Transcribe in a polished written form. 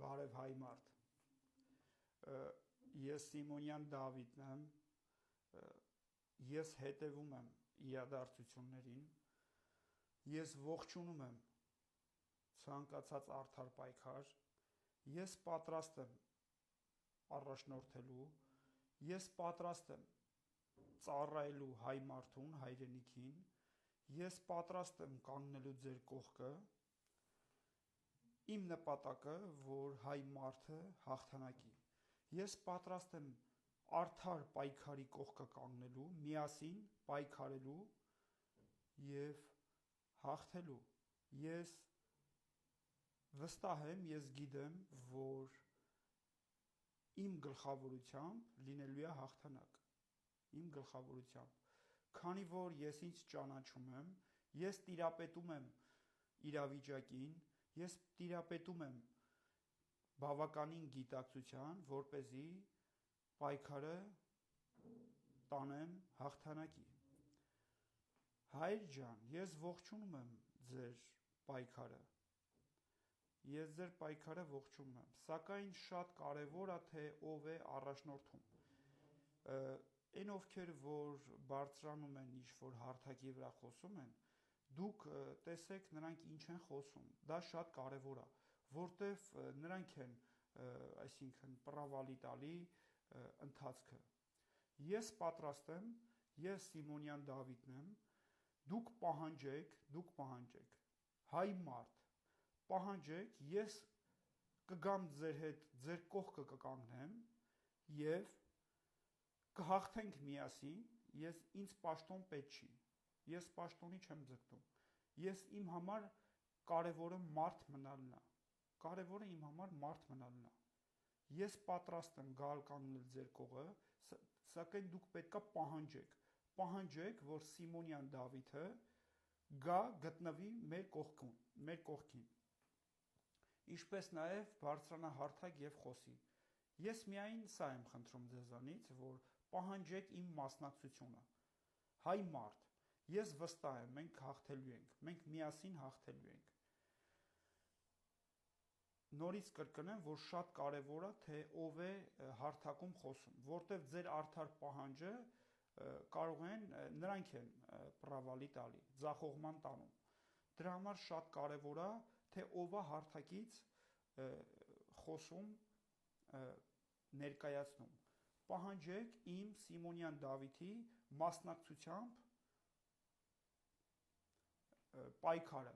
Բարև հայ մարդ, ես Սիմոնյան Դավիթն եմ, ես հետևում եմ իրադարձություններին, ես ողջունում եմ ցանկացած արդար պայքար, ես պատրաստ եմ առաջնորդելու, ես պատրաստ եմ ծառայելու հայ մարդուն, հայրենիքին, ես պատրաստ եմ կանգնելու ձեր կողքը, իմ նպատակը, որ հայ մարդը հաղթանակի, ես պատրաստ եմ արդար պայքարի կողքը կանգնելու, միասին պայքարելու և հաղթելու, ես վստահ եմ, ես գիտեմ, որ իմ գլխավորությամբ լինելու է հաղթանակ, իմ գլխավորությամբ, քանի որ ես ինձ ճանաչում եմ, ես տիրապետում եմ իրավիճակին, ես տիրապետում եմ բավականին գիտակցության, որպեսզի պայքարը տանեմ հաղթանակի։ Հայր ջան, ես ողջունում եմ ձեր պայքարը, ես ձեր պայքարը ողջունում եմ, սակայն շատ կարևոր է, թե ով է առաջնորդում։ Այն ովքեր, որ բարձրանում են ինչ-որ հարթակի վրա խոսում են, դուք տեսեք նրանք ինչ են խոսում, դա շատ կարևոր է, որտեվ նրանք են, այսինքն պրավալի տալի ընթացքը։ Ես պատրաստ եմ, ես Սիմոնյան Դավիթն եմ, դուք պահանջեք, հայ մարդ, պահանջեք, ես կգամ ձեր հետ, ձեր կողքը կկանգնեմ և կհաղթենք միասին, ինձ պաշտոն պետք չի, ես պաշտոնի չեմ ձգտում, իմ համար կարևորը մարդ մնալն է, ես պատրաստ եմ գալ կանգնել ձեր կողը, սակայն դուք պետք է պահանջեք, որ Սիմոնյան Դավիթը գա գտնվի մեր կողքին, ինչպես նաև բարձրանա հարթակ և խոսի, ես միայն սա եմ խնդրում ձեզանից, որ պահանջեք իմ մասնակցությունը, հայ մարդ, ես վստահ եմ, մենք հաղթելու ենք, մենք միասին հաղթելու ենք, նորից կրկնեմ, որ շատ կարևոր է, թե ով է հարթակում խոսում, որտև ձեր արդար պահանջը կարող են, նրանք են պրավալի տալի, ձախողման տանում, դրա համար շատ կարևոր է, թե ով է հարթակից խոսում ներկայացնում, պահանջեք իմ Սիմոնյան Դավիթի մասնակցությամբ պայքարը,